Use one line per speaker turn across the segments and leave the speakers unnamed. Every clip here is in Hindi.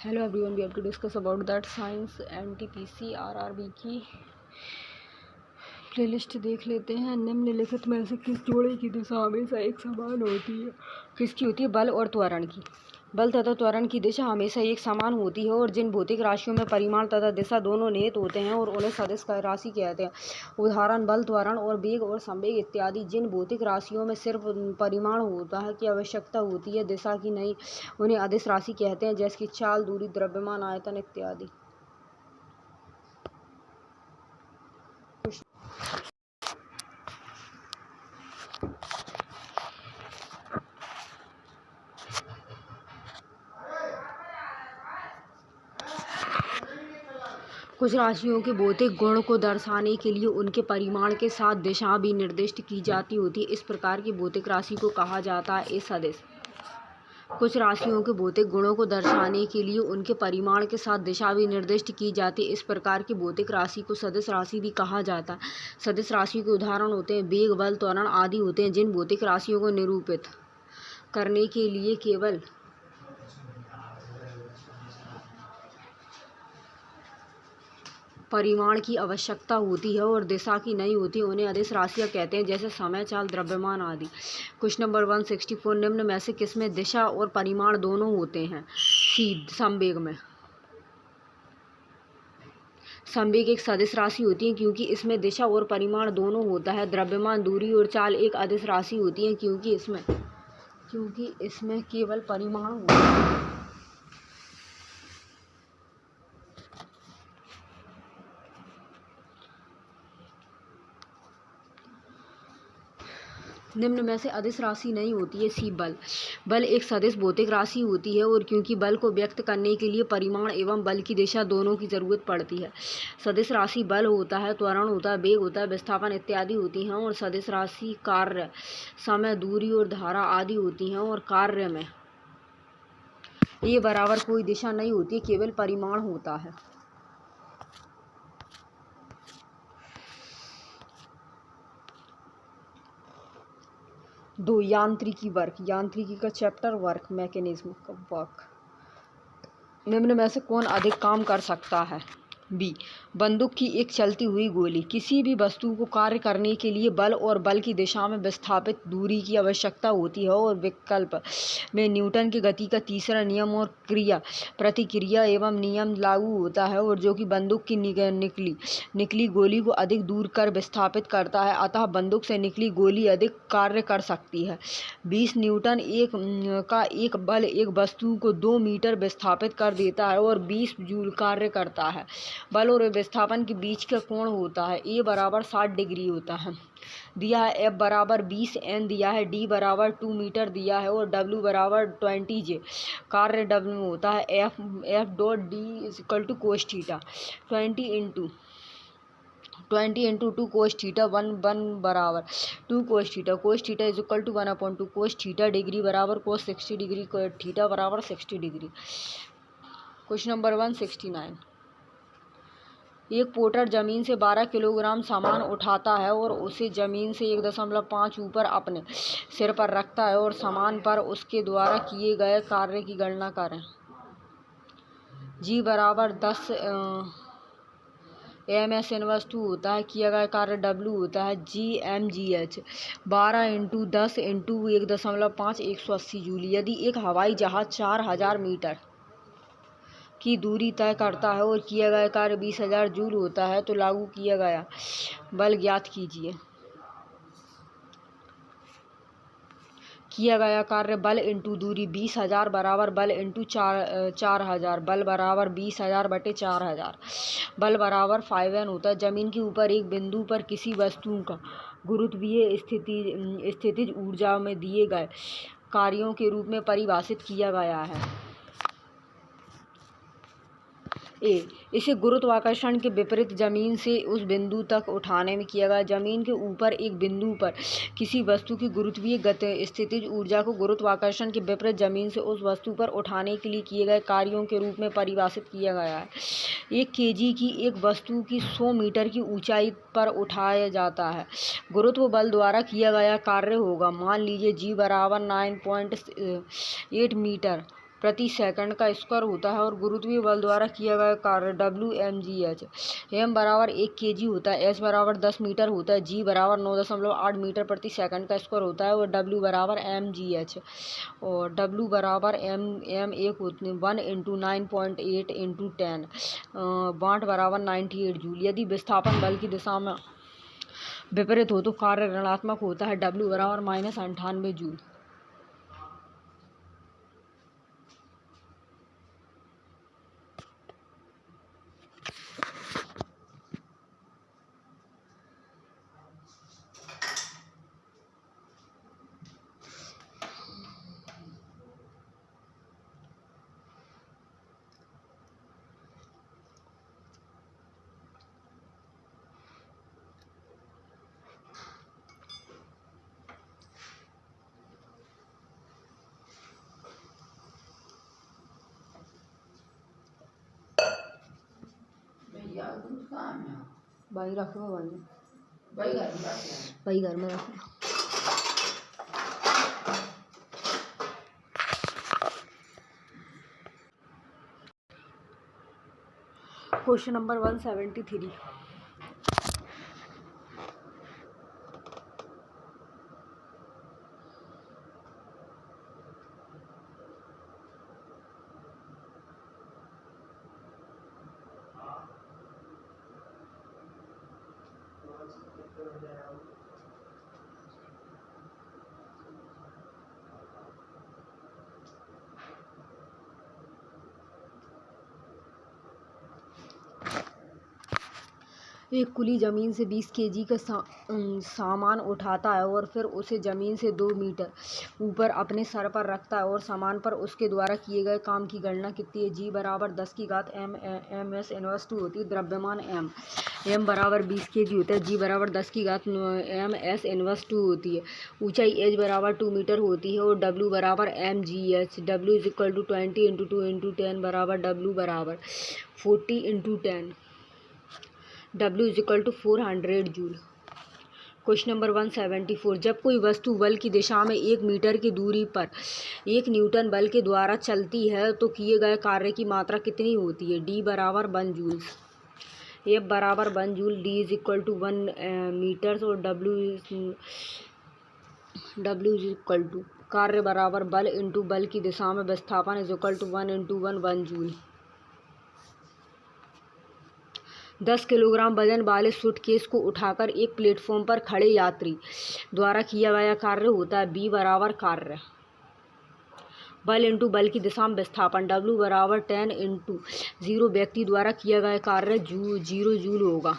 Hello everyone, we have to discuss about that science NTPC RRB की प्लेलिस्ट देख लेते हैं। निम्नलिखित में से किस जोड़े की दिशा हमेशा एक समान होती है? किसकी होती है? बल और त्वरण की। बल तथा त्वरण की दिशा हमेशा एक समान होती है और जिन भौतिक राशियों में परिमाण तथा दिशा दोनों निहित होते हैं और उन्हें सदिश राशि कहते हैं। उदाहरण बल, त्वरण और वेग और संवेग इत्यादि। जिन भौतिक राशियों में सिर्फ परिमाण होता है की आवश्यकता होती है, दिशा की नहीं, उन्हें अदिश राशि कहते हैं, जैसे कि चाल, दूरी, द्रव्यमान, आयतन इत्यादि। कुछ राशियों के भौतिक गुण को दर्शाने के लिए उनके परिमाण के साथ दिशा भी निर्दिष्ट की जाती होती है। इस प्रकार की भौतिक राशि को कहा जाता है सदिश। कुछ राशियों के भौतिक गुणों को दर्शाने के लिए उनके परिमाण के साथ दिशा भी निर्दिष्ट की जाती है। इस प्रकार की भौतिक राशि को सदिश राशि भी कहा जाता है। सदिश राशि के उदाहरण होते हैं वेग, बल, त्वरण आदि होते हैं। जिन भौतिक राशियों को निरूपित करने के लिए केवल परिमाण की आवश्यकता होती है और दिशा की नहीं होती, उन्हें अदिश राशियाँ कहते हैं, जैसे समय, चाल, द्रव्यमान आदि। क्वेश्चन नंबर 164, निम्न में से किसमें दिशा और परिमाण दोनों होते हैं? सी, संवेग में। संवेग एक सदिश राशि होती है क्योंकि इसमें दिशा और परिमाण दोनों होता है। द्रव्यमान, दूरी और चाल एक अदिश राशि होती है क्योंकि इसमें केवल परिमाण होता है। निम्न में से अदिश राशि नहीं होती है। सी, बल। बल एक सदिश भौतिक राशि होती है और क्योंकि बल को व्यक्त करने के लिए परिमाण एवं बल की दिशा दोनों की जरूरत पड़ती है। सदिश राशि बल होता है, त्वरण होता है, वेग होता है, विस्थापन इत्यादि होती हैं। और सदिश राशि कार्य, समय, दूरी और धारा आदि होती हैं। और कार्य में ये बराबर कोई दिशा नहीं होती, केवल परिमाण होता है। दो, यांत्रिकी वर्क। यांत्रिकी का चैप्टर वर्क, मैकेनिज्म का वर्क। निम्न में से कौन अधिक काम कर सकता है? बी, बंदूक की एक चलती हुई गोली। किसी भी वस्तु को कार्य करने के लिए बल और बल की दिशा में विस्थापित दूरी की आवश्यकता होती है। और विकल्प में न्यूटन की गति का तीसरा नियम और क्रिया प्रतिक्रिया एवं नियम लागू होता है, और जो कि बंदूक की निकली गोली को अधिक दूर कर विस्थापित करता है, अतः बंदूक से निकली गोली अधिक कार्य कर सकती है। 20 न्यूटन का एक बल एक वस्तु को 2 मीटर विस्थापित कर देता है और 20 जूल कार्य करता है। बल और विस्थापन के बीच का कोण होता है ए बराबर 60 डिग्री होता है। दिया है एफ बराबर 20 एन दिया है, डी बराबर 2 मीटर दिया है और डब्ल्यू बराबर 20 जे। कार्य डब्ल्यू होता है F dot D is equal to cos theta 20 into 2 cos theta 1 बराबर 2 cos theta. Cos theta is equal to 1/2 cos theta. Degree बराबर कोस 60 डिग्री, थीटा बराबर 60 डिग्री। क्वेश्चन नंबर 169, एक पोर्टर जमीन से 12 किलोग्राम सामान उठाता है और उसे जमीन से 1.5 ऊपर अपने सिर पर रखता है और सामान पर उसके द्वारा किए गए कार्य की गणना करें। जी बराबर 10 एम/एस इन वस्तु होता है, किया गया कार्य डब्ल्यू होता है GmGh। 12 into 10 into 1.5 180 joule. यदि एक हवाई जहाज 4000 मीटर की दूरी तय करता है और किया गया कार्य 20,000 जूल होता है, तो लागू किया गया बल ज्ञात कीजिए। किया गया कार्य बल इंटू दूरी 20,000 बराबर बल इंटू 4000। बल बराबर 20,000 बटे 4000। बल बराबर 5N होता है। जमीन के ऊपर एक बिंदु पर किसी वस्तु का गुरुत्वीय स्थितिज ऊर्जा में दिए गए कार्यों के रूप में परिभाषित किया गया है। ए, इसे गुरुत्वाकर्षण के विपरीत जमीन से उस बिंदु तक उठाने में किया गया। जमीन के ऊपर एक बिंदु पर किसी वस्तु की गुरुत्वीय स्थितिज ऊर्जा को गुरुत्वाकर्षण के विपरीत जमीन से उस वस्तु पर उठाने के लिए किए गए कार्यों के रूप में परिभाषित किया गया है। 1 kg की एक वस्तु की 100 मीटर की ऊंचाई पर उठाया जाता है। गुरुत्व बल द्वारा किया गया कार्य होगा, मान लीजिए G बराबर 9.8 मीटर प्रति सेकंड का स्क्वायर होता है और गुरुत्वीय बल द्वारा किया गया कार्य WmGH। m बराबर 1 kg होता है, h बराबर 10 मीटर होता है, g बराबर 9.8 मीटर प्रति सेकंड का स्क्वायर होता है और w बराबर mgh और w बराबर m एक होती है 1 × 9.8 × 10 वाट बराबर 98 जूल। यदि विस्थापन बल की दिशा में विपरीत हो तो कार्य ऋणात्मक होता है, w बराबर -98 जूल। भाई रख लो, भाई घर में रख लो। Question number 173। एक कुली ज़मीन से 20 kg का सामान उठाता है और फिर उसे ज़मीन से 2 मीटर ऊपर अपने सर पर रखता है और सामान पर उसके द्वारा किए गए काम की गणना कितनी है? g बराबर 10 की घात ms इनवर्स 2 होती है। द्रव्यमान m बराबर 20 kg होता है, g बराबर 10 की घात ms इनवर्स 2 होती है। ऊंचाई h बराबर 2 मीटर होती है और w बराबर mgh। w = 20 × 2 × 10 बराबर w बराबर 40 × 10। W = 400 joule. Question number 174। जब कोई वस्तु बल की दिशा में 1 मीटर की दूरी पर 1 न्यूटन बल के द्वारा चलती है तो किए गए कार्य की मात्रा कितनी होती है? D बराबर 1 जूल, F बराबर 1 जूल, D = 1 मीटर और W = कार्य बराबर बल इंटू बल की दिशा में विस्थापन = 1 × 1 जूल। 10 किलोग्राम वजन वाले सूटकेस को उठाकर एक प्लेटफॉर्म पर खड़े यात्री द्वारा किया गया कार्य होता है। B बराबर कार्य बल इंटू बल की दिशा में विस्थापन W बराबर 10 × 0 व्यक्ति द्वारा किया गया कार्य 0 जूल होगा।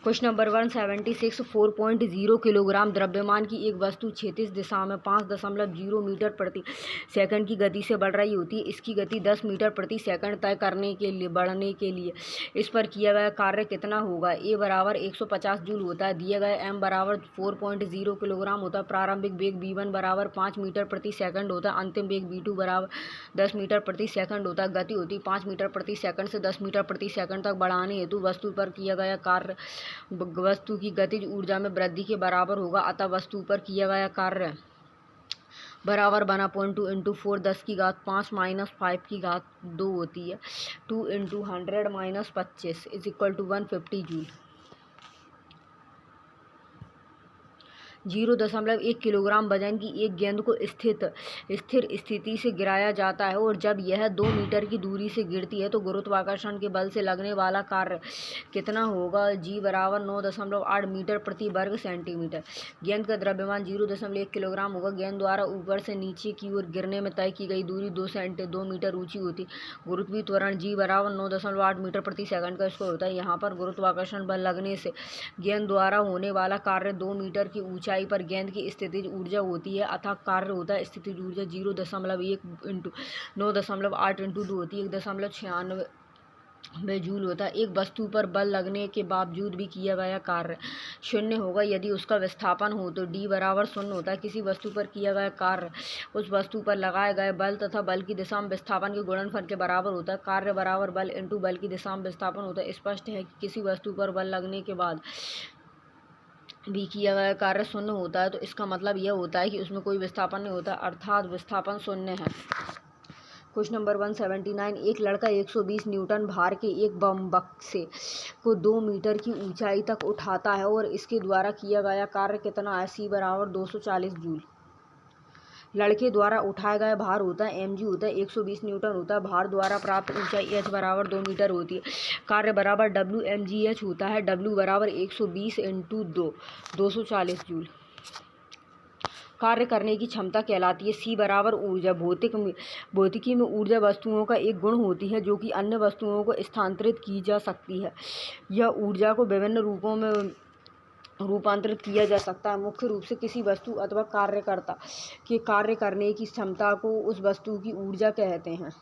Question number 176। 4.0 किलोग्राम द्रव्यमान की एक वस्तु क्षैतिज दिशा में 5.0 मीटर प्रति सेकंड की गति से बढ़ रही होती है। इसकी गति 10 मीटर प्रति सेकंड तय करने के लिए बढ़ने के लिए इस पर किया गया कार्य कितना होगा? A बराबर 150 जूल होता है। दिया गया m बराबर 4.0 किलोग्राम होता है। प्रारंभिक वेग v1 बराबर 5 मीटर प्रति सेकंड होता है। अंतिम वेग v2 बराबर 10 मीटर प्रति सेकंड होता है। गति होती है 5 मीटर प्रति सेकंड से 10 मीटर प्रति सेकंड तक बढ़ाने हेतु वस्तु पर किया गया कार्य वस्तु की गतिज ऊर्जा में वृद्धि के बराबर होगा। अतः वस्तु पर किया गया कार्य बराबर 1/2 × 4 10 की घात 5 - 5 की घात 2 होती है। 2 × 100 - 25 = 150 जूल। 0.1 किलोग्राम वजन की एक गेंद को स्थिर स्थिति से गिराया जाता है और जब यह 2 मीटर की दूरी से गिरती है तो गुरुत्वाकर्षण के बल से लगने वाला कार्य कितना होगा? G बराबर 9.8 मीटर प्रति वर्ग सेंटीमीटर। गेंद का द्रव्यमान 0.1 किलोग्राम होगा। गेंद द्वारा ऊपर से नीचे की ओर गिरने में तय की गई दूरी 2 मीटर ऊंची होती। गुरुत्वीय त्वरण G बराबर 9.8 मीटर प्रति सेकंड का स्क्वायर होता है। यहाँ पर गुरुत्वाकर्षण बल लगने से गेंद द्वारा होने वाला कार्य 2 मीटर की ऊंचाई पर गेंद की स्थितिज ऊर्जा होती है। अतः कार्य होता है स्थितिज ऊर्जा 0.1 × 9.8 × 2 होती है 1.96 जूल होता है। एक वस्तु पर बल लगने के बावजूद भी किया गया कार्य 0 होगा यदि उसका विस्थापन हो तो D बराबर 0 होता है। किसी वस्तु पर किया गया कार्य उस वस्तु पर लगाए गए बल तथा बल की दिशा में विस्थापन के गुणनफल के बराबर होता है। कार्य बराबर बल इंटू बल की दिशा में विस्थापन होता है। स्पष्ट है कि किसी वस्तु पर बल लगने के बाद बी किया गया कार्य शून्य होता है तो इसका मतलब यह होता है कि उसमें कोई विस्थापन नहीं होता, अर्थात विस्थापन शून्य है। क्वेश्चन नंबर 179, एक लड़का 120 न्यूटन भार के एक बम बक्से को 2 मीटर की ऊंचाई तक उठाता है और इसके द्वारा किया गया कार्य कितना है? सी बराबर 240 जूल। लड़के द्वारा उठाया गया भार होता है mg होता है 120 न्यूटन होता है, भार द्वारा प्राप्त ऊंचाई h बराबर 2 मीटर होती है, कार्य बराबर WmgH होता है, W बराबर 120 × 2 240 जूल। कार्य करने की क्षमता कहलाती है सी बराबर ऊर्जा। भौतिकी में ऊर्जा वस्तुओं का एक गुण होती है जो कि अन्य वस्तुओं को स्थानांतरित की जा सकती है। यह ऊर्जा को विभिन्न रूपों में रूपांतरित किया जा सकता है। मुख्य रूप से किसी वस्तु अथवा कार्यकर्ता के कार्य करने की क्षमता को उस वस्तु की ऊर्जा कहते हैं।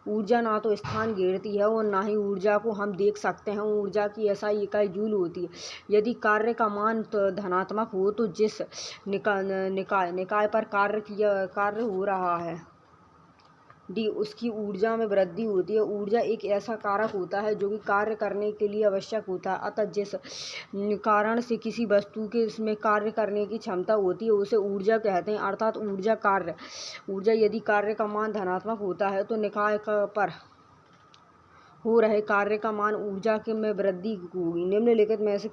ऊर्जा ना तो स्थान घेरती है और ना ही ऊर्जा को हम देख सकते हैं। ऊर्जा की SI इकाई जूल होती है। यदि कार्य का मान धनात्मक हो तो जिस निकाय पर कार्य हो रहा है डी उसकी ऊर्जा में वृद्धि होती है। ऊर्जा एक ऐसा कारक होता है जो कि कार्य करने के लिए आवश्यक होता है, अतः जिस कारण से किसी वस्तु के इसमें कार्य करने की क्षमता होती है उसे ऊर्जा कहते हैं, अर्थात ऊर्जा यदि कार्य का मान धनात्मक होता है तो निकाय पर हो रहे कार्य का मान ऊर्जा के में वृद्धि होगी। निम्नलिखित में से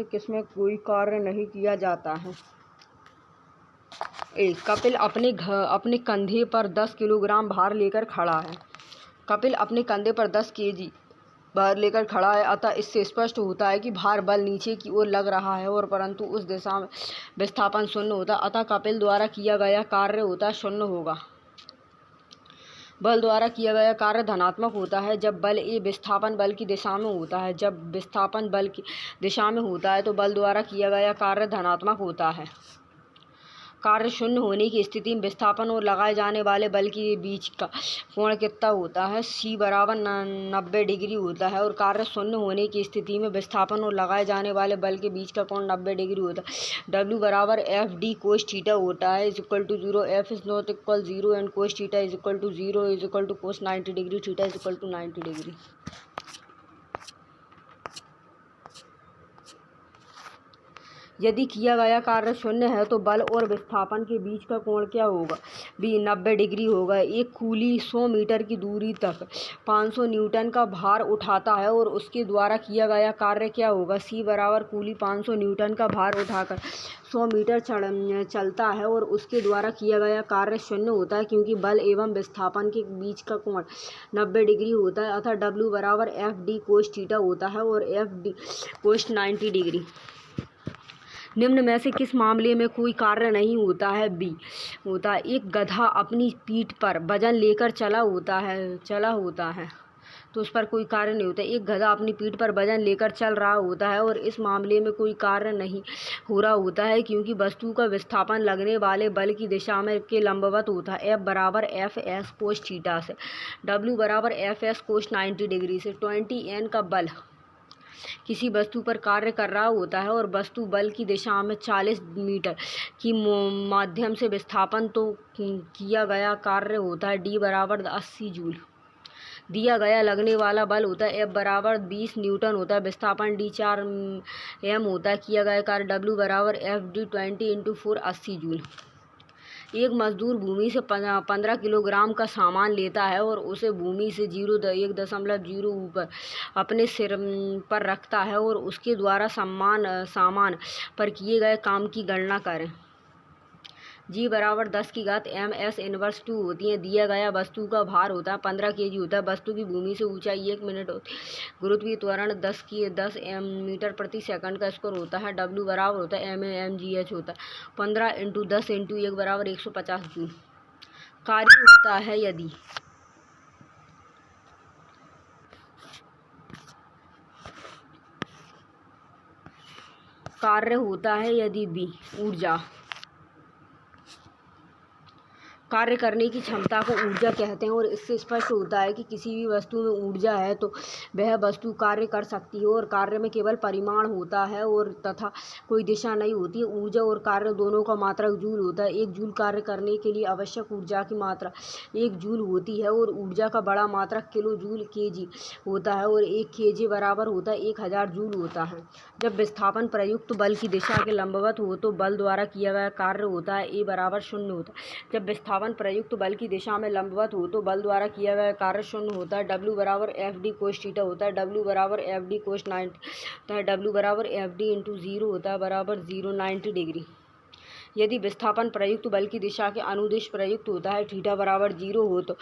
किसमें कोई कार्य नहीं किया जाता है? कपिल अपने कंधे पर 10 किलोग्राम भार लेकर खड़ा है। कपिल अपने कंधे पर 10 kg भार लेकर खड़ा है, अतः इससे स्पष्ट होता है कि भार बल नीचे की ओर लग रहा है और परंतु उस दिशा में विस्थापन शून्य होता है, अतः कपिल द्वारा किया गया कार्य होता है शून्य होगा। बल द्वारा किया गया कार्य धनात्मक होता है जब बल ए विस्थापन बल की दिशा में होता है। जब विस्थापन बल की दिशा में होता है तो बल द्वारा किया गया कार्य धनात्मक होता है। कार्य शून्य होने की स्थिति में विस्थापन और लगाए जाने वाले बल के बीच का कोण कितना होता है? सी बराबर 90 डिग्री होता है। और कार्य शून्य होने की स्थिति में विस्थापन और लगाए जाने वाले बल के बीच का कोण 90 डिग्री होता है। W बराबर FD कोस थीटा होता है =0, F is not equal 0 and cos theta is equal to 0 is equal to cos 90 degree, theta is equal to 90 degree. यदि किया गया कार्य शून्य है तो बल और विस्थापन के बीच का कोण क्या होगा? बी 90 डिग्री होगा। एक कूली 100 मीटर की दूरी तक 500 न्यूटन का भार उठाता है और उसके द्वारा किया गया कार्य क्या होगा? सी बराबर कूली 500 न्यूटन का भार उठाकर 100 मीटर चलता है और उसके द्वारा किया गया कार्य शून्य होता है क्योंकि बल एवं विस्थापन के बीच का कोण 90 डिग्री होता है, अतः W बराबर FD कोस थीटा होता है और FD कोस 90 डिग्री। निम्न में से किस मामले में कोई कार्य नहीं होता है? बी होता है एक गधा अपनी पीठ पर वजन लेकर चला होता है तो उस पर कोई कार्य नहीं होता। एक गधा अपनी पीठ पर वजन लेकर चल रहा होता है और इस मामले में कोई कार्य नहीं हो रहा होता है क्योंकि वस्तु का विस्थापन लगने वाले बल की दिशा में के लंबवत होता है। F बराबर FS कोस थीटा से, W बराबर FS कोस 90 डिग्री से। 20N का बल किसी वस्तु पर कार्य कर रहा होता है और वस्तु बल की दिशा में 40 मीटर की माध्यम से विस्थापन तो किया गया कार्य होता है D बराबर 80 जूल। दिया गया लगने वाला बल होता है F बराबर 20 न्यूटन होता है, विस्थापन D 4 m होता है, किया गया कार्य W बराबर FD 20 × 4 80 जूल। एक मजदूर भूमि से 15 किलोग्राम का सामान लेता है और उसे भूमि से 1.0 ऊपर अपने सिर पर रखता है और उसके द्वारा सामान पर किए गए काम की गणना करें। G बराबर 10 की घात MS इनवर्स 2 होती है। दिया गया वस्तु का भार होता है 15 kg होता है, वस्तु की भूमि से ऊंचाई 1 मीटर होती है, गुरुत्वीय त्वरण 10 मीटर प्रति सेकंड का स्क्वायर होता है। W बराबर होता है MgH होता है 15 × 10 × 1 बराबर 150 जूल। कार्य होता है यदि बी ऊर्जा कार्य करने की क्षमता को ऊर्जा कहते हैं और इससे स्पष्ट होता है कि किसी भी वस्तु में ऊर्जा है तो वह वस्तु कार्य कर सकती है और कार्य में केवल परिमाण होता है और तथा कोई दिशा नहीं होती है। ऊर्जा और कार्य दोनों का मात्रक जूल होता है। एक जूल कार्य करने के लिए आवश्यक ऊर्जा की मात्रा 1 जूल होती है और ऊर्जा का बड़ा मात्रक किलो जूल केजी होता है और 1 केजी बराबर होता है 1000 जूल होता है। जब विस्थापन प्रयुक्त बल की दिशा के लंबवत हो तो बल द्वारा किया गया कार्य होता है A बराबर 0 होता है। जब विस्थापन प्रयुक्त बल की दिशा में लंबवत हो तो बल द्वारा किया गया कार्य 0 होता है। W बराबर एफ डी कोस थीटा होता है। W बराबर एफ डी कोस 90 होता है। W बराबर एफ डी इंटू 0 होता है बराबर 0 डिग्री। यदि विस्थापन प्रयुक्त बल की दिशा के अनुदिश प्रयुक्त होता है थीटा बराबर 0 हो तो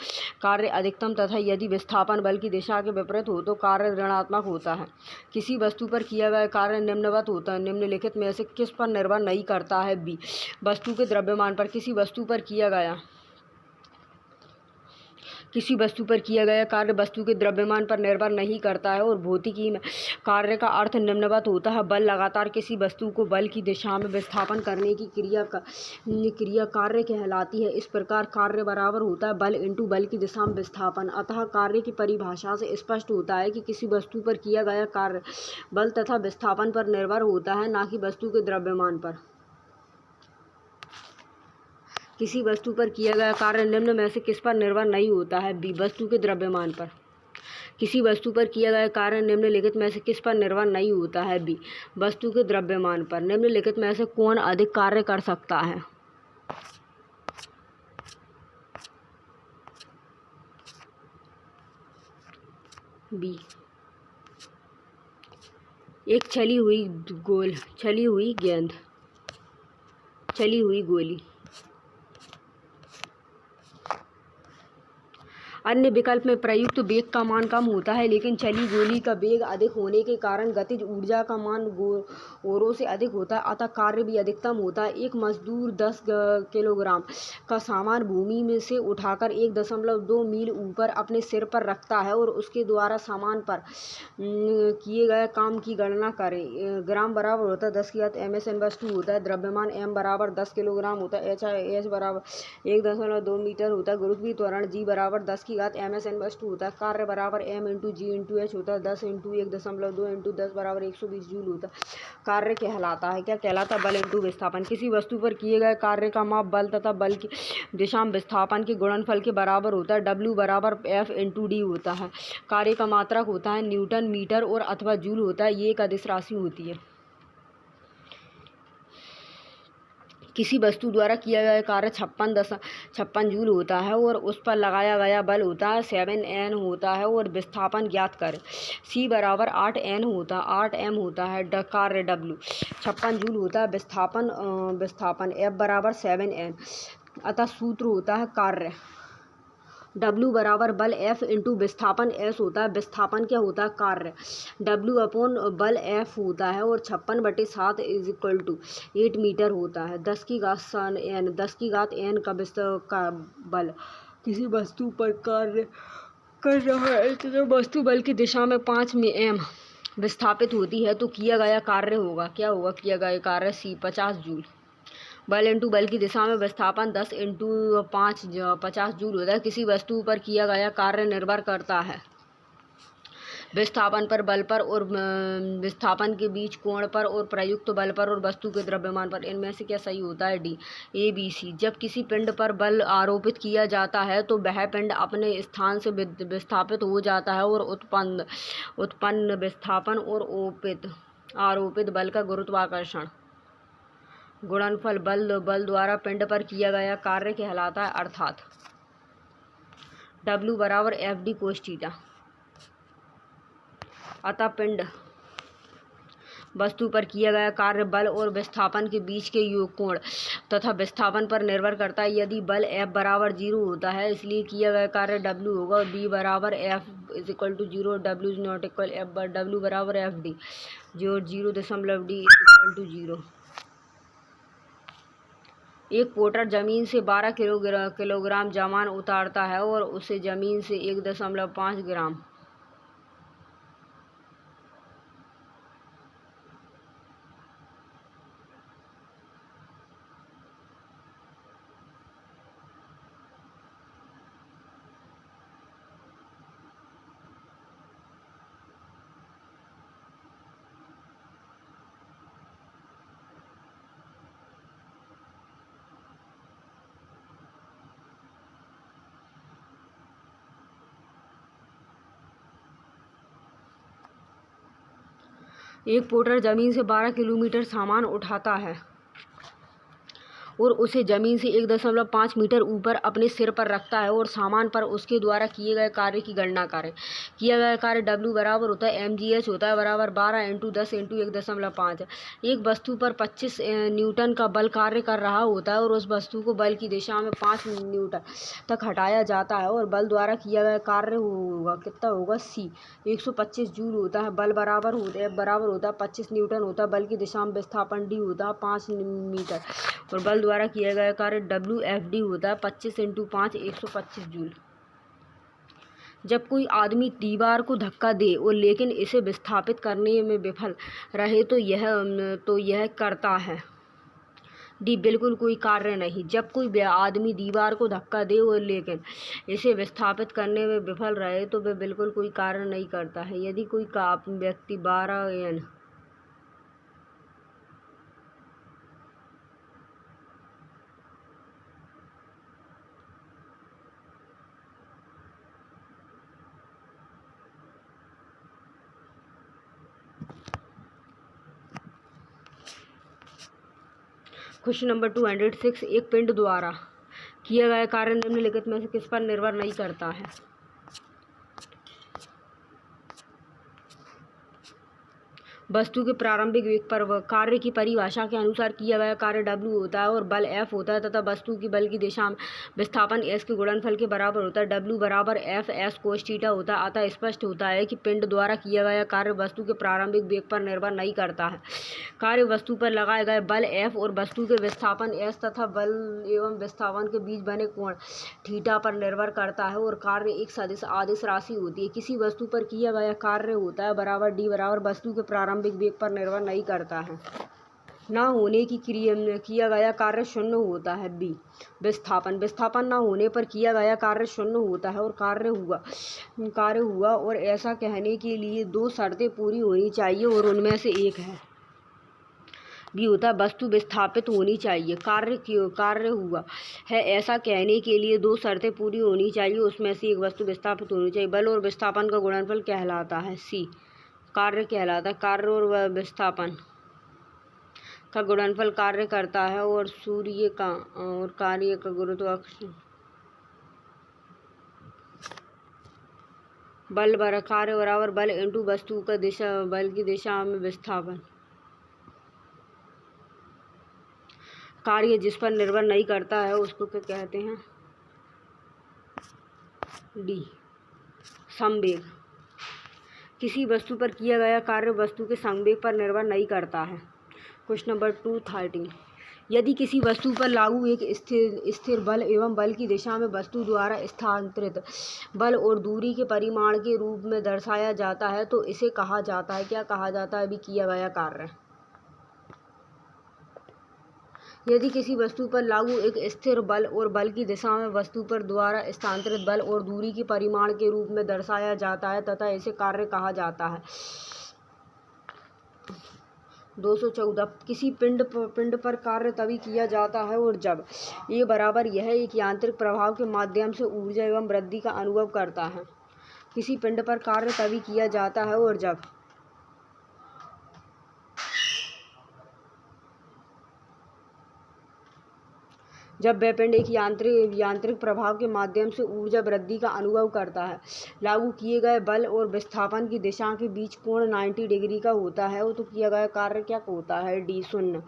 कार्य अधिकतम तथा यदि विस्थापन बल की दिशा के विपरीत हो तो कार्य ऋणात्मक होता है। किसी वस्तु पर किया गया कार्य निम्नवत होता है। निम्नलिखित में से किस पर निर्भर नहीं करता है? बी, वस्तु के द्रव्यमान पर। किसी वस्तु पर किया गया कार्य वस्तु के द्रव्यमान पर निर्भर नहीं करता है और भौतिकी में कार्य का अर्थ निम्नवत होता है। बल लगातार किसी वस्तु को बल की दिशा में विस्थापन करने की क्रिया कार्य कहलाती है। इस प्रकार कार्य बराबर होता है बल इंटू बल की दिशा में विस्थापन। अतः कार्य की परिभाषा से स्पष्ट होता है कि किसी वस्तु पर किया गया कार्य बल तथा विस्थापन पर निर्भर होता है, न कि वस्तु के द्रव्यमान पर। किसी वस्तु पर किया गया कार्य निम्न में से किस पर निर्भर नहीं होता है? बी, वस्तु के द्रव्यमान पर। किसी वस्तु पर किया गया कार्य निम्नलिखित में से किस पर निर्भर नहीं होता है? बी, वस्तु के द्रव्यमान पर। निम्नलिखित में से कौन अधिक कार्य कर सकता है? बी, एक चली हुई गोली। अन्य विकल्प में प्रयुक्त वेग का मान कम होता है लेकिन चली गोली का वेग अधिक होने के कारण गतिज ऊर्जा का मान गोरों से अधिक होता है, अतः कार्य भी अधिकतम होता है। एक मजदूर 10 किलोग्राम का सामान भूमि में से उठाकर 1.2 मील ऊपर अपने सिर पर रखता है और उसके द्वारा सामान पर किए गए काम की गणना करें। ग्राम बराबर होता है 10⁻⁻² होता है। द्रव्यमान m बराबर 10 किलोग्राम होता है। h बराबर 1.2 मीटर होता है। गुरुत्वीय त्वरण g बराबर 10⁻⁻² होता है। कार्य बराबर m इंटू जी इंटू एच होता है। 10 इंटू 1.2 इंटू 10 बराबर 120 जूल होता है। कार्य कहलाता है, क्या कहलाता है? बल इंटू विस्थापन। किसी वस्तु पर किए गए कार्य का माप बल तथा बल की दिशा में विस्थापन के गुणनफल के बराबर होता है। W बराबर F इंटू डी होता है। कार्य का मात्रक होता है न्यूटन, मीटर और अथवा जूल होता है। ये एक अदिश राशि होती है। किसी वस्तु द्वारा किया गया कार्य 56 जूल होता है और उस पर लगाया गया बल होता है 7N होता है और विस्थापन ज्ञात करें। C बराबर 8N होता है, 8M होता है। कार्य W 56 जूल होता है। विस्थापन F बराबर 7N। अतः सूत्र होता है कार्य W बराबर बल F इंटू विस्थापन S होता है। विस्थापन क्या होता है? कार्य W अपॉन बल F होता है और 56/7 = 8 मीटर होता है। 10 की घात N का बल किसी वस्तु पर कार्य कर रहा है तो वस्तु बल की दिशा में 5 m विस्थापित होती है तो किया गया कार्य होगा, क्या होगा किया गया कार्य? C 50 joule. बल इंटू बल की दिशा में विस्थापन 10 इंटू 5 50 जूल होता है। किसी वस्तु पर किया गया कार्य निर्भर करता है विस्थापन पर, बल पर और विस्थापन के बीच कोण पर और प्रयुक्त बल पर और वस्तु के द्रव्यमान पर। इनमें से क्या सही होता है? D, A, B, C। जब किसी पिंड पर बल आरोपित किया जाता है तो वह पिंड अपने स्थान से विस्थापित हो जाता है और उत्पन्न विस्थापन और आरोपित बल का गुरुत्वाकर्षण गुणनफल बल द्वारा पिंड पर किया गया कार्य कहलाता है। अर्थात W बराबर F डी कोस थीटा। अतः पिंड वस्तु पर किया गया कार्य बल और विस्थापन के बीच के योग कोण तथा विस्थापन पर निर्भर करता है। यदि बल F बराबर 0 होता है इसलिए किया गया कार्य W होगा। B बराबर F = 0, W is not equal F, W बराबर F डी 0.D = 0। एक पोर्टर जमीन से 12 किलोग्राम सामान उतारता है और उसे जमीन से 1.5 ग्राम एक पोर्टर जमीन से 12 किलोमीटर सामान उठाता है और उसे ज़मीन से 1.5 मीटर ऊपर अपने सिर पर रखता है और सामान पर उसके द्वारा किए गए कार्य की गणना करें। किया गया कार्य W बराबर होता है mgh होता है बराबर 12 × 10 × 1.5। एक वस्तु पर 25 न्यूटन का बल कार्य कर रहा होता है और उस वस्तु को बल की दिशा में 5 न्यूटन तक हटाया जाता है और बल द्वारा किया गया कार्य होगा कितना होगा C 125 जूल होता है। बल बराबर होता है 25 न्यूटन होता है। बल की दिशा में विस्थापन D होता है 5 मीटर और बल द्वारा किया गया कार्य WFD होता है 25 × 5 125 जूल। जब कोई आदमी दीवार को धक्का दे और लेकिन इसे विस्थापित करने में विफल रहे तो यह करता है D बिल्कुल कोई कार्य नहीं। जब कोई आदमी दीवार को धक्का दे और लेकिन इसे विस्थापित करने में विफल रहे तो वह बिल्कुल कोई कार्य नहीं करता है। यदि कोई व्यक्ति 12 N क्वेश्चन नंबर 206 एक पिंड द्वारा किया गया कार्य निम्नलिखित में से किस पर निर्भर नहीं करता है। वस्तु के प्रारंभिक वेग पर कार्य की परिभाषा के अनुसार किया गया कार्य W होता है और बल F होता है तथा वस्तु की बल की दिशा में विस्थापन S के गुणनफल के बराबर होता है। W बराबर F S cos थीटा होता है। अतः स्पष्ट होता है कि पिंड द्वारा किया गया कार्य वस्तु के प्रारंभिक वेग पर निर्भर नहीं करता है। कार्य वस्तु पर लगाए गए बल F और वस्तु के विस्थापन S तथा बल एवं विस्थापन के बीच बने कोण थीटा पर निर्भर करता है और कार्य एक सदिश आदिश राशि होती है। किसी वस्तु पर किया गया कार्य होता है बराबर D बराबर वस्तु के प्रारंभिक वेग पर निर्भर नहीं करता है। ना होने की किया गया कार्य शून्य होता है। B विस्थापन ना होने पर किया गया कार्य शून्य होता है और कार्य हुआ और ऐसा कहने के लिए 2 शर्तें पूरी होनी चाहिए और उनमें से एक है B होता है वस्तु विस्थापित होनी चाहिए। कार्य हुआ है ऐसा कहने के लिए 2 शर्तें पूरी होनी चाहिए, उसमें से एक वस्तु विस्थापित होनी चाहिए। बल और विस्थापन का गुणनफल कहलाता है C कार्य कहलाता है। कार्य और विस्थापन का गुणनफल कार्य करता है और सूर्य का और कार्य का गुरुत्वाकर्षण बल कार्य बराबर बल इंटू वस्तु का बल की दिशा में विस्थापन। कार्य जिस पर निर्भर नहीं करता है उसको क्या कहते हैं D संवेग। किसी वस्तु पर किया गया कार्य वस्तु के संवेग पर निर्भर नहीं करता है। क्वेश्चन नंबर 213 यदि किसी वस्तु पर लागू एक स्थिर बल एवं बल की दिशा में वस्तु द्वारा स्थानांतरित बल और दूरी के परिमाण के रूप में दर्शाया जाता है तो इसे कहा जाता है क्या कहा जाता है। अभी किया गया कार्य। यदि किसी वस्तु पर लागू एक स्थिर बल और बल की दिशा में वस्तु पर द्वारा स्थानांतरित बल और दूरी के परिमाण के रूप में दर्शाया जाता है तथा इसे कार्य कहा जाता है। 214 किसी पिंड पर कार्य तभी किया जाता है और जब A बराबर यह एक यांत्रिक प्रभाव के माध्यम से ऊर्जा एवं वृद्धि का अनुभव करता है। किसी पिंड पर कार्य तभी किया जाता है और जब वह पिंड एक यांत्रिक प्रभाव के माध्यम से ऊर्जा वृद्धि का अनुभव करता है। लागू किए गए बल और विस्थापन की दिशा के बीच कोण 90 डिग्री का होता है तो किया गया कार्य क्या होता है D शून्य।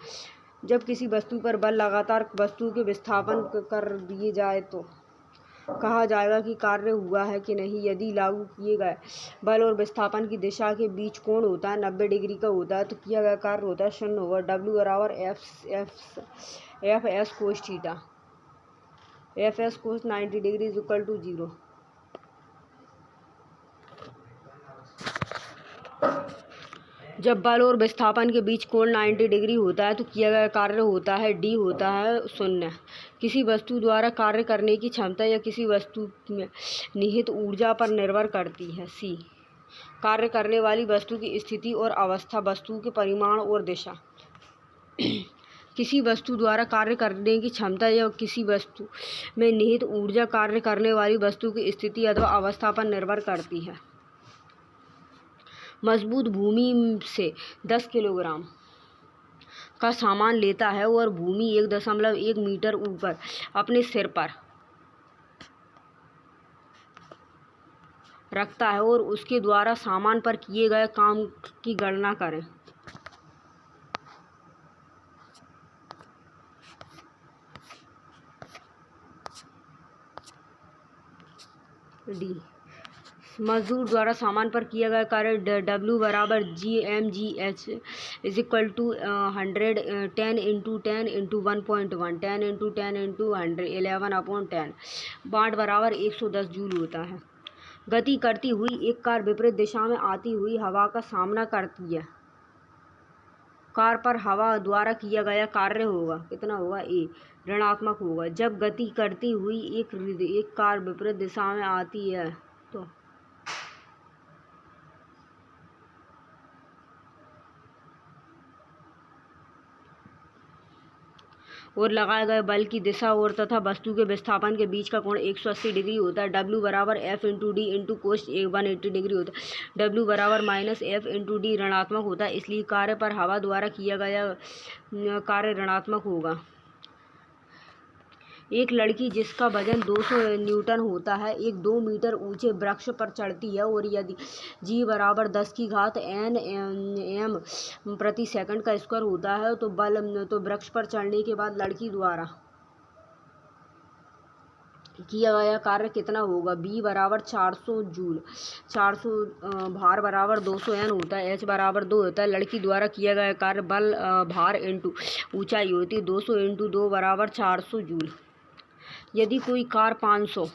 जब किसी वस्तु पर बल लगातार वस्तु के विस्थापन कर दिए जाए तो कहा जाएगा कि कार्य हुआ है कि नहीं। यदि लागू किए गए बल और विस्थापन की दिशा के बीच कोण होता है 90 डिग्री का होता है तो किया गया कार्य होता है शून्य होगा। W बराबर F S cos theta F S cos 90 degree is equal to 0। जब बल और विस्थापन के बीच कोण 90 डिग्री होता है तो किया गया कार्य होता है D होता है शून्य। किसी वस्तु द्वारा कार्य करने की क्षमता या किसी वस्तु में निहित ऊर्जा पर निर्भर करती है C कार्य करने वाली वस्तु की स्थिति और अवस्था वस्तु के परिमाण और दिशा। किसी वस्तु द्वारा कार्य करने की क्षमता या किसी वस्तु में निहित ऊर्जा कार्य करने वाली वस्तु की स्थिति अथवा अवस्था पर निर्भर करती है। मजबूत भूमि से 10 किलोग्राम का सामान लेता है और भूमि 1.1 मीटर ऊपर अपने सिर पर रखता है और उसके द्वारा सामान पर किए गए काम की गणना करें। डी, मजदूर द्वारा सामान पर किया गया कार्य W बराबर GMGH is equal to 100 10 into 10 into 1.1 10 into 10 into 100 11/10 watt बराबर 110 जूल होता है। गति करती हुई एक कार विपरीत दिशा में आती हुई हवा का सामना करती है। कार पर हवा द्वारा किया गया कार्य होगा कितना होगा? ए, ऋणात्मक होगा। जब गति करती हुई एक कार विपरीत दिशा में आती है तो और लगाए गए बल की दिशा और तथा वस्तु के विस्थापन के बीच का कोण 180 डिग्री होता है। W बराबर F into D into cos 180 degree होता है। W बराबर -F इंटू डी ऋणात्मक होता है, इसलिए कार्य पर हवा द्वारा किया गया कार्य ऋणात्मक होगा। एक लड़की जिसका वजन 200 न्यूटन होता है एक 2 मीटर ऊंचे वृक्ष पर चढ़ती है और यदि G बराबर 10 की घात N m प्रति सेकंड का स्क्वायर होता है तो वृक्ष पर चढ़ने के बाद लड़की द्वारा किया गया कार्य कितना होगा? B बराबर 400 जूल। 400 भार बराबर 200 N होता है। H बराबर 2 होता है। लड़की द्वारा किया गया कार्य बल भार इंटू ऊंचाई होती है। 200 इंटू 2 बराबर 400 जूल। यदि कोई कार 500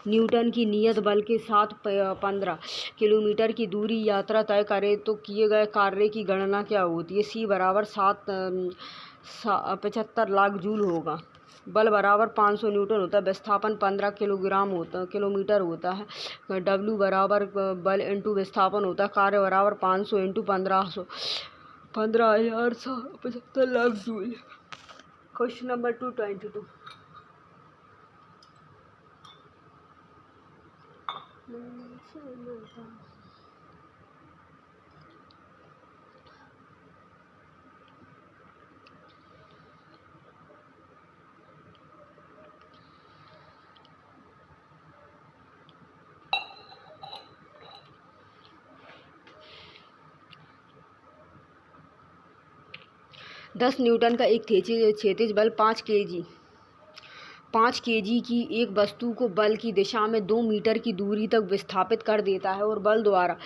न्यूटन की नियत बल के साथ 15 किलोमीटर की दूरी यात्रा तय करे तो किए गए कार्य की गणना क्या होती है? C बराबर 75 लाख जूल होगा। बल बराबर 500 न्यूटन होता है। विस्थापन 15 किलोमीटर होता है। W बराबर बल इंटू विस्थापन होता है। कार्य बराबर 500 into 15,75 lakh joule. Question number 222। 10 Newton का एक क्षैतिज बल 5 केजी की एक वस्तु को बल की दिशा में 2 मीटर की दूरी तक विस्थापित कर देता है और बल द्वारा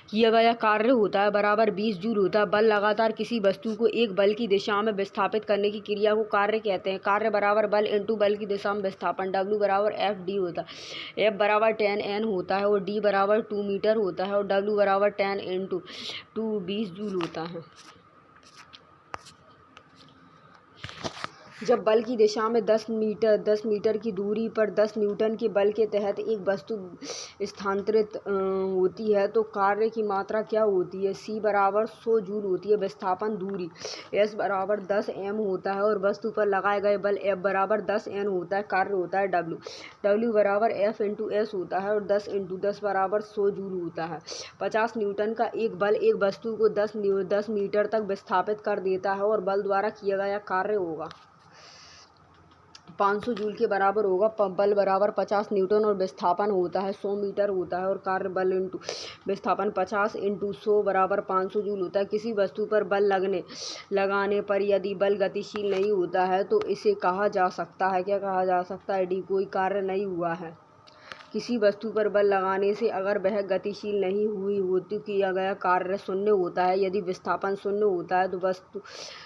किया गया कार्य होता है बराबर 20 जूल होता है। बल लगातार किसी वस्तु को एक बल की दिशा में विस्थापित करने की क्रिया को कार्य कहते हैं। कार्य बराबर बल इंटू बल की दिशा में विस्थापन। W बराबर FD होता है। F बराबर 10 N होता है और D बराबर 2 मीटर होता है और W बराबर 10 इंटू 2 20 जूल होता है। जब बल की दिशा में 10 मीटर की दूरी पर 10 न्यूटन के बल के तहत एक वस्तु स्थानांतरित होती है तो कार्य की मात्रा क्या होती है? C बराबर 100 जूल होती है। विस्थापन दूरी S बराबर 10 m होता है और वस्तु पर लगाए गए बल F बराबर 10 N होता है। कार्य होता है W बराबर F इंटू S होता है और 10 इंटू 10 बराबर 100 जूल होता है। 50 न्यूटन का एक बल एक वस्तु को 10 मीटर तक विस्थापित कर देता है और बल द्वारा किया गया कार्य होगा 500 जूल के बराबर होगा। बल बराबर 50 न्यूटन और विस्थापन होता है 100 मीटर होता है और कार्य बल इंटू विस्थापन 50 इंटू 100 बराबर 500 जूल होता है। किसी वस्तु पर बल लगाने पर यदि बल गतिशील नहीं होता है तो इसे कहा जा सकता है, क्या कहा जा सकता है? डी, कोई कार्य नहीं हुआ है। किसी वस्तु पर बल लगाने से अगर वह गतिशील नहीं हुई हो तो किया गया कार्य शून्य होता है। यदि विस्थापन शून्य होता है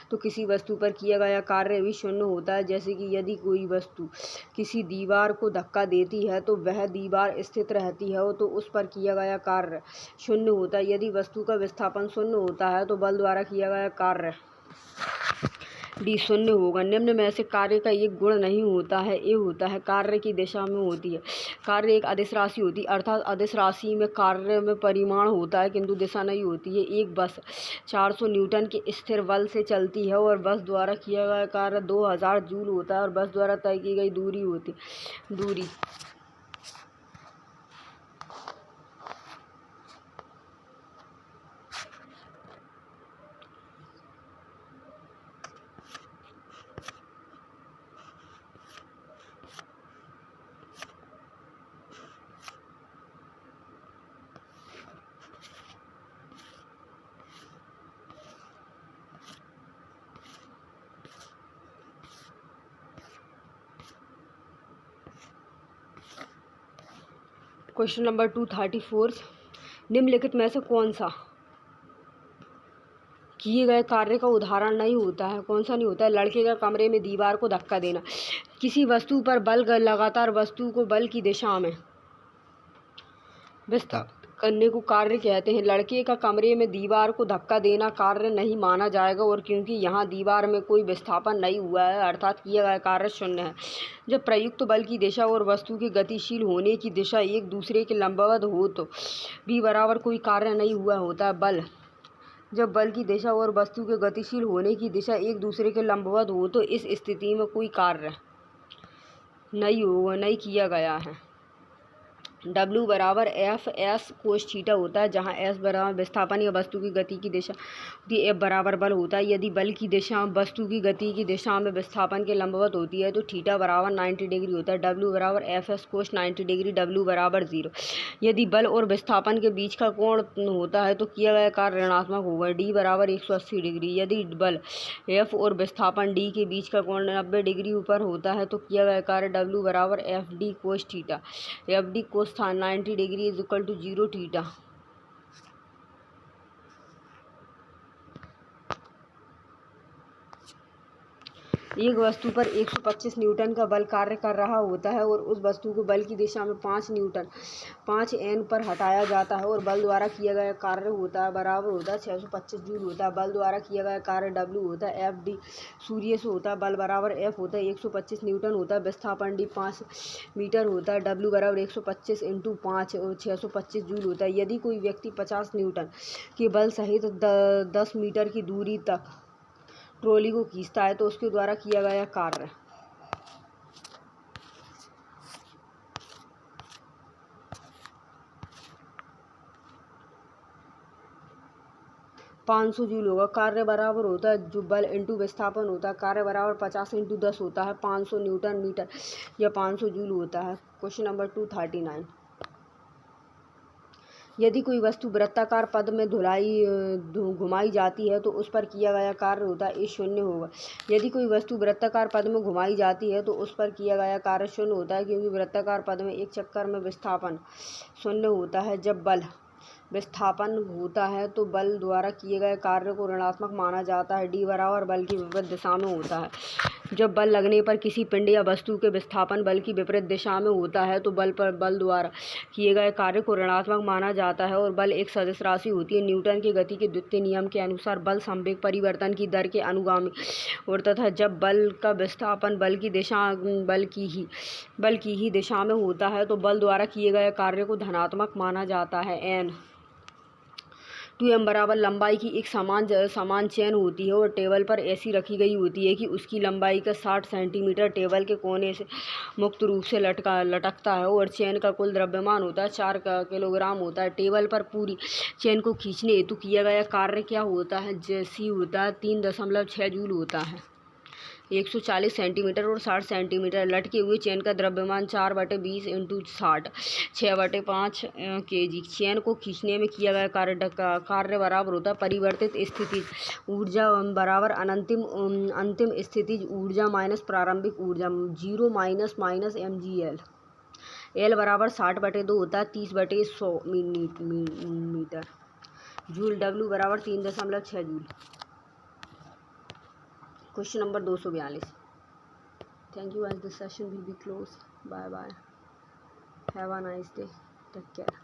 तो किसी वस्तु पर किया गया कार्य भी शून्य होता है। जैसे कि यदि कोई वस्तु किसी दीवार को धक्का देती है तो वह दीवार स्थिर रहती है तो उस पर किया गया कार्य शून्य होता है। यदि वस्तु का विस्थापन शून्य होता है तो बल द्वारा किया गया कार्य डी शून्य होगा। निम्न में से कार्य का एक गुण नहीं होता है। ए होता है कार्य की दिशा में होती है। कार्य एक अदिश राशि होती है अर्थात अदिश राशि में कार्य में परिमाण होता है किंतु दिशा नहीं होती है। एक बस 400 न्यूटन के स्थिर बल से चलती है और बस द्वारा किया गया कार्य 2000 जूल होता है और बस द्वारा तय की गई दूरी क्वेश्चन नंबर 234, निम्नलिखित में से कौन सा किए गए कार्य का उदाहरण नहीं होता है? कौन सा नहीं होता है? लड़के का कमरे में दीवार को धक्का देना। किसी वस्तु पर बल लगातार वस्तु को बल की दिशा में विस्थापित करने को कार्य कहते हैं। लड़के का कमरे में दीवार को धक्का देना कार्य नहीं माना जाएगा, और क्योंकि यहाँ दीवार में कोई विस्थापन नहीं हुआ है, अर्थात किया गया कार्य शून्य है। जब प्रयुक्त बल की दिशा और वस्तु के गतिशील होने की दिशा एक दूसरे के लंबवत हो तो भी बराबर कोई कार्य नहीं हुआ होता है। जब बल की दिशा और वस्तु के गतिशील होने की दिशा एक दूसरे के लंबवत हो तो इस स्थिति में कोई कार्य नहीं किया गया है। W बराबर एफ एस कोस थीटा होता है, जहाँ एस बराबर विस्थापन या वस्तु की गति की दिशा होती है, एफ बराबर बल होता है। यदि बल की दिशा वस्तु की गति की दिशा में विस्थापन के लंबवत होती है तो थीटा बराबर 90 डिग्री होता है। W बराबर F S cos 90 degree, W बराबर 0। यदि बल और विस्थापन के बीच का कोण होता है तो किया गया कार्य ऋणात्मक होगा। D बराबर 180 डिग्री। यदि बल F और विस्थापन D के बीच का कोण 90 डिग्री ऊपर होता है तो किया गया कार्य W बराबर F D cos theta. F D cos 90 degree is equal to 0 theta. एक वस्तु पर 125 न्यूटन का बल कार्य कर रहा होता है और उस वस्तु को बल की दिशा में 5 न्यूटन 5 N पर हटाया जाता है, और बल द्वारा किया गया कार्य होता है बराबर होता है 625 जूल होता है। बल द्वारा किया गया कार्य W होता है एफ डी सूर्य से होता है। बल बराबर F होता है 125 न्यूटन होता है। विस्थापन D 5 मीटर होता है। W बराबर 125 इंटू 5 और 625 जूल होता है। यदि कोई व्यक्ति 50 न्यूटन के बल सहित 10 मीटर की दूरी तक ट्रॉली को खींचता है तो उसके द्वारा किया गया कार्य 500 जूल होगा। कार्य बराबर होता है जो बल इंटू विस्थापन होता है। कार्य बराबर 50 इंटू 10 होता है 500 न्यूटन मीटर या 500 जूल होता है। क्वेश्चन नंबर 239, यदि कोई वस्तु वृत्ताकार पद में घुमाई जाती है तो उस पर किया गया कार्य होता है शून्य होगा। यदि कोई वस्तु वृत्ताकार पद में घुमाई जाती है तो उस पर किया गया कार्य शून्य होता है, क्योंकि वृत्ताकार पद में एक चक्कर में विस्थापन शून्य होता है। जब बल विस्थापन होता है तो बल द्वारा किए गए कार्य को ऋणात्मक माना जाता है। D बराबर बल की विपरीत दिशा में होता है। जब बल लगने पर किसी पिंड या वस्तु के विस्थापन बल की विपरीत दिशा में होता है तो बल द्वारा किए गए कार्य को ऋणात्मक माना जाता है, और बल एक सदिश राशि होती है। न्यूटन की गति के द्वितीय नियम के अनुसार बल संवेग परिवर्तन की दर के अनुगामी और तथा जब बल का विस्थापन बल की ही दिशा में होता है तो बल द्वारा किए गए कार्य को धनात्मक माना जाता है। N 2m बराबर लंबाई की एक समान चेन होती है और टेबल पर ऐसी रखी गई होती है कि उसकी लंबाई का 60 सेंटीमीटर टेबल के कोने से मुक्त रूप से लटकता है, और चेन का कुल द्रव्यमान होता है 4 किलोग्राम होता है। टेबल पर पूरी चेन को खींचने हेतु किया गया कार्य क्या होता है? जैसी होता है 3.6 जूल होता है। 140 सेंटीमीटर और 60 सेंटीमीटर लटके हुए चेन का द्रव्यमान 4/20 इंटू 60 6/5 kg। चेन को खींचने में किया गया कार्य बराबर होता है परिवर्तित स्थिति ऊर्जा बराबर अंतिम स्थिति ऊर्जा माइनस प्रारंभिक ऊर्जा 0 माइनस mgl। L बराबर 60/2 होता है 30/100 मीटर जूल। W बराबर 3.6 joule. Question number 242, thank you as this session will be close. Bye bye, have a nice day, take care.